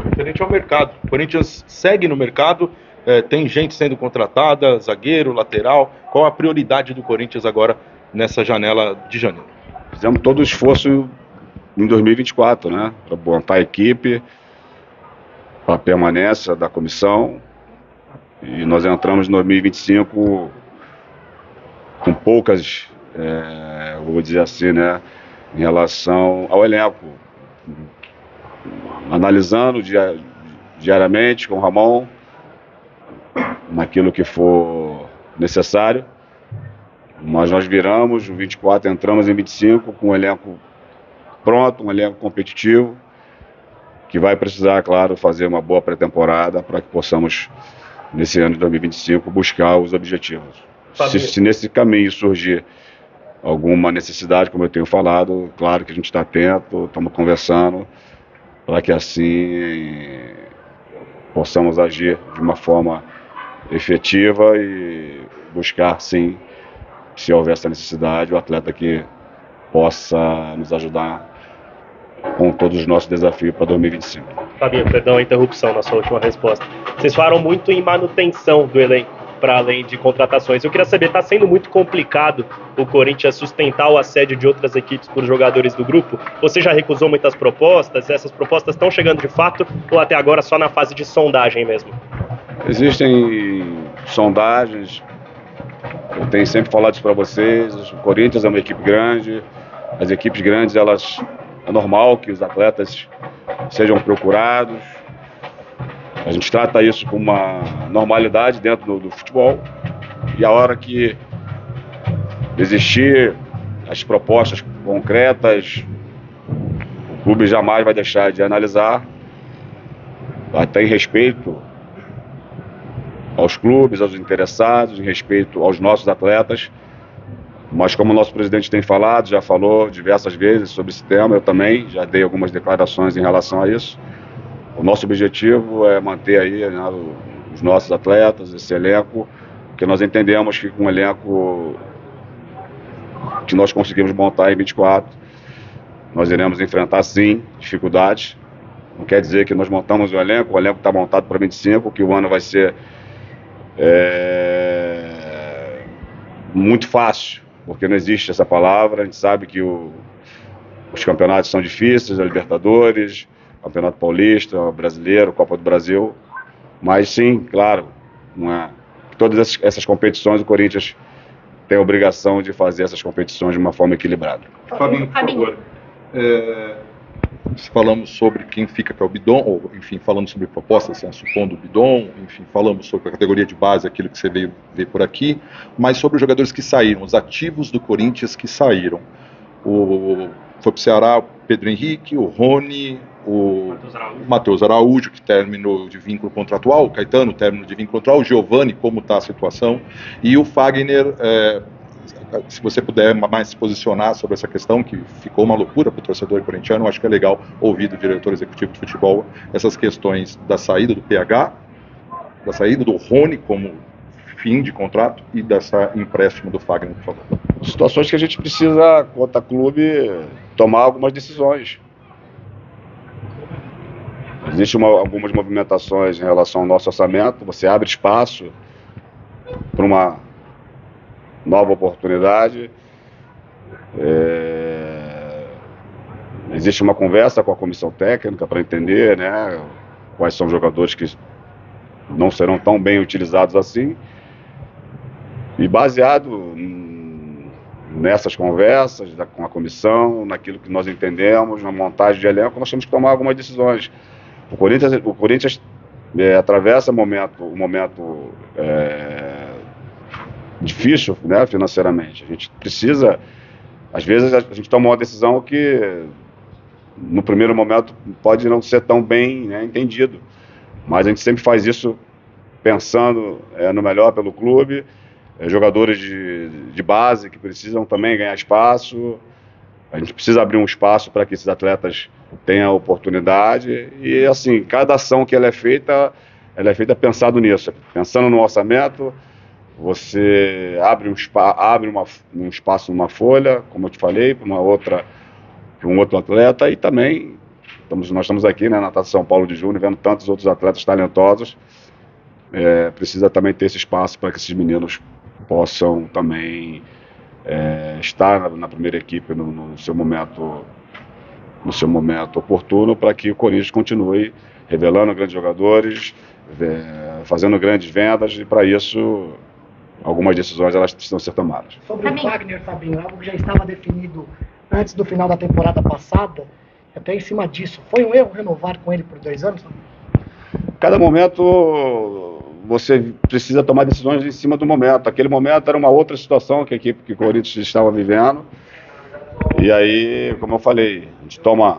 Referente ao mercado, o Corinthians segue no mercado, tem gente sendo contratada, zagueiro, lateral. Qual a prioridade do Corinthians agora nessa janela de janeiro? Fizemos todo o esforço em 2024, né, para montar a equipe, para a permanência da comissão, e nós entramos em 2025 com poucas, vou dizer assim, né, em relação ao elenco, analisando diariamente com o Ramon, naquilo que for necessário, mas nós viramos o 24, entramos em 25 com um elenco pronto, um elenco competitivo, que vai precisar, claro, fazer uma boa pré-temporada para que possamos, nesse ano de 2025, buscar os objetivos. Se nesse caminho surgir alguma necessidade, como eu tenho falado, claro que a gente está atento, estamos conversando, para que assim possamos agir de uma forma efetiva e buscar, sim, se houver essa necessidade, o atleta que possa nos ajudar com todos os nossos desafios para 2025. Fabinho, perdão a interrupção na sua última resposta. Vocês falaram muito em manutenção do elenco, para além de contratações. Eu queria saber, está sendo muito complicado o Corinthians sustentar o assédio de outras equipes por jogadores do grupo? Você já recusou muitas propostas? Essas propostas estão chegando de fato ou até agora só na fase de sondagem mesmo? Existem sondagens, eu tenho sempre falado isso para vocês, o Corinthians é uma equipe grande, as equipes grandes, é normal que os atletas sejam procurados, a gente trata isso com uma normalidade dentro do futebol, e a hora que existir as propostas concretas, o clube jamais vai deixar de analisar, até em respeito aos clubes, aos interessados, em respeito aos nossos atletas. Mas como o nosso presidente tem falado, já falou diversas vezes sobre esse tema, eu também já dei algumas declarações em relação a isso. O nosso objetivo é manter aí, né, os nossos atletas, esse elenco, porque nós entendemos que com o elenco que nós conseguimos montar em 24, nós iremos enfrentar sim dificuldades. Não quer dizer que nós montamos o elenco está montado para 25, que o ano vai ser muito fácil, porque não existe essa palavra. A gente sabe que os campeonatos são difíceis, a Libertadores, Campeonato Paulista, Brasileiro, Copa do Brasil, mas sim, claro, todas essas competições o Corinthians tem a obrigação de fazer essas competições de uma forma equilibrada. Fabinho, por favor. Falamos sobre quem fica para o Bidon, ou enfim, falamos sobre propostas, assim, supondo o Bidon, enfim, falamos sobre a categoria de base, aquilo que você veio ver por aqui, mas sobre os jogadores que saíram, os ativos do Corinthians que saíram. Foi para o Ceará o Pedro Henrique, o Rony, o Matheus Araújo, que terminou de vínculo contratual, o Caetano, término de vínculo contratual, o Giovani, como está a situação, e o Fagner, se você puder mais se posicionar sobre essa questão, que ficou uma loucura para o torcedor corintiano, acho que é legal ouvir do diretor executivo de futebol essas questões da saída do PH, da saída do Rony como fim de contrato e dessa empréstimo do Fagner, por favor. Situações que a gente precisa, quanto clube, tomar algumas decisões. Existem algumas movimentações em relação ao nosso orçamento, você abre espaço para uma nova oportunidade. Existe uma conversa com a comissão técnica para entender, né, quais são os jogadores que não serão tão bem utilizados assim. E baseado nessas conversas com a comissão, naquilo que nós entendemos, na montagem de elenco, nós temos que tomar algumas decisões. O Corinthians atravessa um momento difícil, né, financeiramente. A gente precisa, às vezes a gente toma uma decisão que no primeiro momento pode não ser tão bem, né, entendido, mas a gente sempre faz isso pensando no melhor pelo clube, jogadores de base que precisam também ganhar espaço. A gente precisa abrir um espaço para que esses atletas tenham oportunidade e, assim, cada ação que ela é feita pensado nisso, pensando no orçamento. Você abre um espaço numa folha, como eu te falei, para um outro atleta, e também nós estamos aqui, né, na Taça São Paulo de Júnior, vendo tantos outros atletas talentosos. Precisa também ter esse espaço para que esses meninos possam também estar na primeira equipe no seu momento oportuno, para que o Corinthians continue revelando grandes jogadores, fazendo grandes vendas, e para isso algumas decisões elas precisam ser tomadas. Sobre o Wagner, Fabinho, algo que já estava definido antes do final da temporada passada, até em cima disso, foi um erro renovar com ele por 2 anos? Cada momento você precisa tomar decisões em cima do momento. Aquele momento era uma outra situação que a equipe que o Corinthians estava vivendo. E aí, como eu falei, a gente toma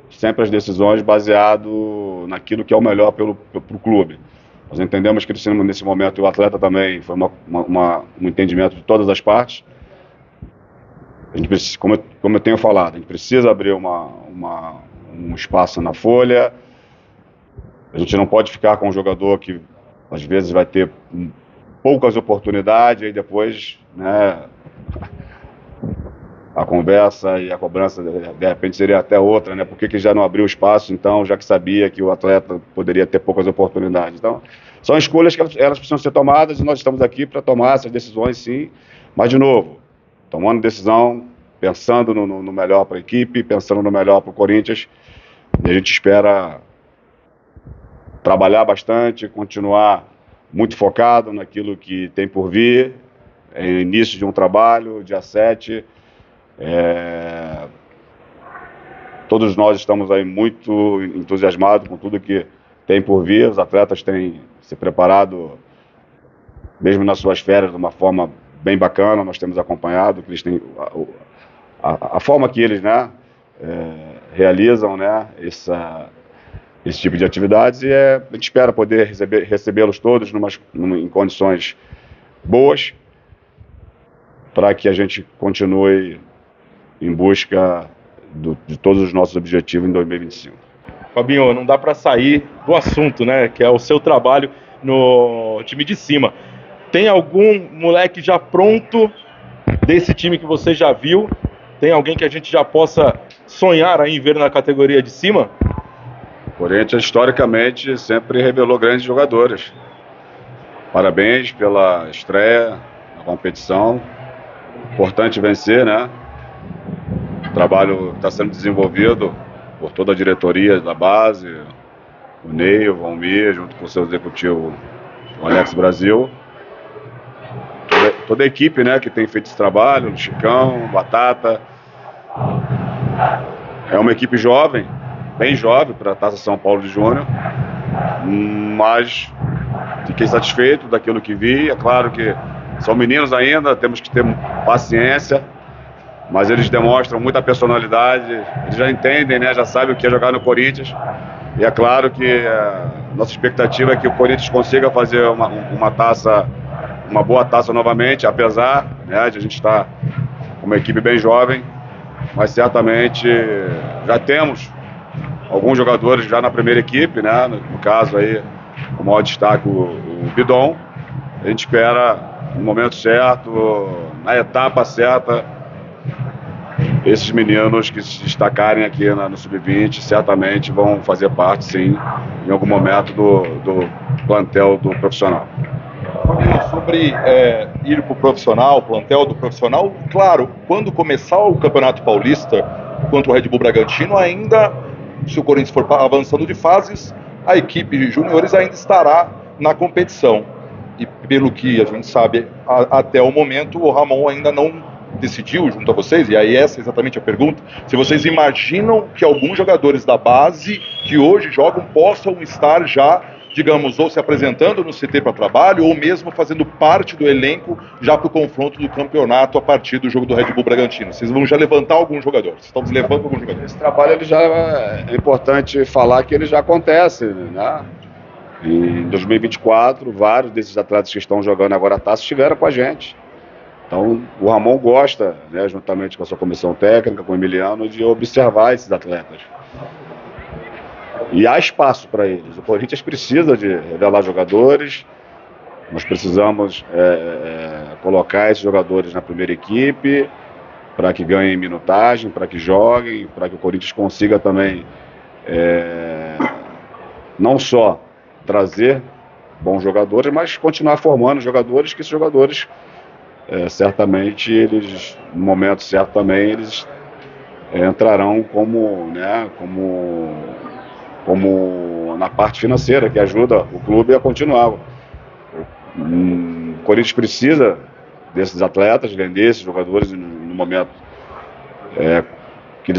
sempre as decisões baseado naquilo que é o melhor para o clube. Nós entendemos que nesse momento o atleta também foi um entendimento de todas as partes. A gente precisa, como eu tenho falado, a gente precisa abrir um espaço na folha. A gente não pode ficar com um jogador que às vezes vai ter poucas oportunidades e depois, né, a conversa e a cobrança de repente seria até outra, né? Por que já não abriu espaço, então, já que sabia que o atleta poderia ter poucas oportunidades? Então, são escolhas que elas precisam ser tomadas, e nós estamos aqui para tomar essas decisões, sim. Mas, de novo, tomando decisão, pensando no melhor para a equipe, pensando no melhor para o Corinthians, e a gente espera trabalhar bastante, continuar muito focado naquilo que tem por vir. É o início de um trabalho, dia 7. Todos nós estamos aí muito entusiasmados com tudo que tem por vir. Os atletas têm se preparado, mesmo nas suas férias, de uma forma bem bacana. Nós temos acompanhado que eles têm a forma que eles, né, realizam, né, esse tipo de atividades, e a gente espera poder recebê-los todos em condições boas, para que a gente continue em busca de todos os nossos objetivos em 2025. Fabinho, não dá para sair do assunto, né, que é o seu trabalho no time de cima. Tem algum moleque já pronto desse time que você já viu? Tem alguém que a gente já possa sonhar aí em ver na categoria de cima? O Corinthians, historicamente, sempre revelou grandes jogadores. Parabéns pela estreia na competição. Importante vencer, né? O trabalho está sendo desenvolvido por toda a diretoria da base, o Ney, o Valmir, junto com o seu executivo, o Alex Brasil. Toda a equipe, né, que tem feito esse trabalho, o Chicão, o Batata. É uma equipe jovem, bem jovem para a Taça São Paulo de Júnior, mas fiquei satisfeito daquilo que vi. É claro que são meninos ainda, temos que ter paciência, mas eles demonstram muita personalidade, eles já entendem, né, já sabem o que é jogar no Corinthians, e é claro que nossa expectativa é que o Corinthians consiga fazer uma boa taça novamente, apesar, né, de a gente estar com uma equipe bem jovem, mas certamente já temos alguns jogadores já na primeira equipe, né? No caso aí, o maior destaque, o Bidon. A gente espera no momento certo, na etapa certa, esses meninos que se destacarem aqui no Sub-20 certamente vão fazer parte, sim, em algum momento do plantel do profissional. Sobre ir para o profissional, plantel do profissional, claro, quando começar o Campeonato Paulista contra o Red Bull Bragantino, ainda, se o Corinthians for avançando de fases, a equipe de juniores ainda estará na competição. E pelo que a gente sabe até o momento, o Ramon ainda não decidiu junto a vocês, e aí essa é exatamente a pergunta, se vocês imaginam que alguns jogadores da base que hoje jogam possam estar já, digamos, ou se apresentando no CT para trabalho, ou mesmo fazendo parte do elenco já para o confronto do campeonato a partir do jogo do Red Bull Bragantino. Vocês vão já levantar alguns jogadores, estão levando alguns jogadores. Esse trabalho ele já é importante falar que ele já acontece, né? Em 2024, vários desses atletas que estão jogando agora a taça estiveram com a gente. Então, o Ramon gosta, né, juntamente com a sua comissão técnica, com o Emiliano, de observar esses atletas. E há espaço para eles. O Corinthians precisa de revelar jogadores, nós precisamos colocar esses jogadores na primeira equipe, para que ganhem minutagem, para que joguem, para que o Corinthians consiga também não só trazer bons jogadores, mas continuar formando jogadores, que esses jogadores, certamente, eles, no momento certo também, eles entrarão como na parte financeira, que ajuda o clube a continuar. O Corinthians precisa desses atletas, vender esses jogadores no momento que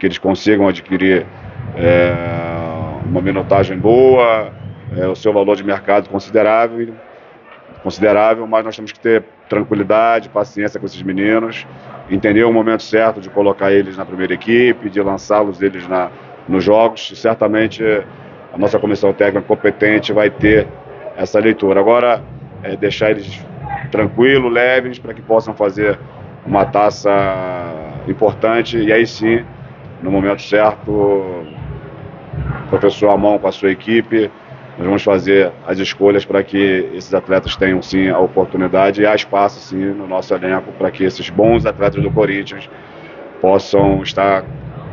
eles consigam adquirir uma minutagem boa, o seu valor de mercado considerável, mas nós temos que ter tranquilidade, paciência com esses meninos, entender o momento certo de colocar eles na primeira equipe, de lançá-los nos jogos, e certamente a nossa comissão técnica competente vai ter essa leitura. Agora, deixar eles tranquilos, leves, para que possam fazer uma taça importante, e aí sim, no momento certo, o professor Amon com a sua equipe, nós vamos fazer as escolhas para que esses atletas tenham sim a oportunidade, e há espaço sim no nosso elenco para que esses bons atletas do Corinthians possam estar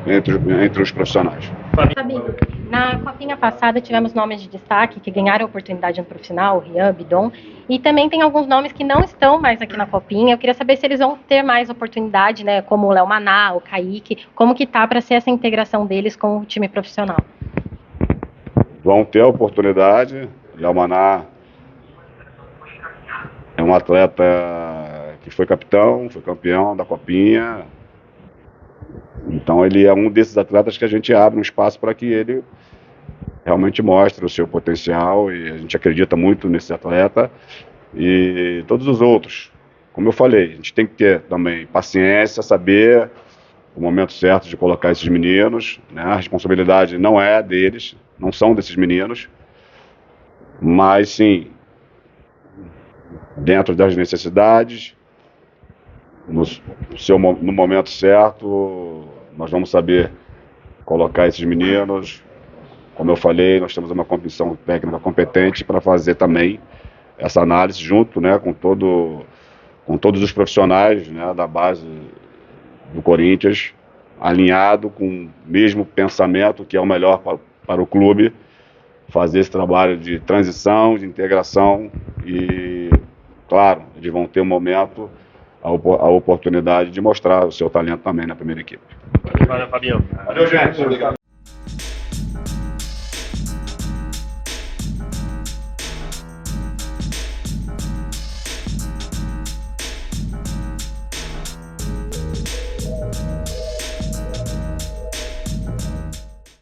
entre os profissionais. Fabinho, na copinha passada tivemos nomes de destaque que ganharam a oportunidade no profissional, Rian, Bidon, e também tem alguns nomes que não estão mais aqui na copinha. Eu queria saber se eles vão ter mais oportunidade, né, como o Léo Maná, o Kaique, como que tá para ser essa integração deles com o time profissional? Vão ter a oportunidade. Léo Maná é um atleta que foi capitão, foi campeão da copinha. Então ele é um desses atletas que a gente abre um espaço para que ele realmente mostre o seu potencial, e a gente acredita muito nesse atleta. E todos os outros, como eu falei, a gente tem que ter também paciência, saber o momento certo de colocar esses meninos, né? A responsabilidade não é deles, não são desses meninos, mas sim, dentro das necessidades, no momento certo, nós vamos saber colocar esses meninos. Como eu falei, nós temos uma comissão técnica competente para fazer também essa análise junto, né, com todos os profissionais, né, da base do Corinthians, alinhado com o mesmo pensamento que é o melhor para o clube, fazer esse trabalho de transição, de integração, e, claro, eles vão ter um momento, a oportunidade de mostrar o seu talento também na primeira equipe. Valeu, Fabinho. Valeu, gente. Obrigado.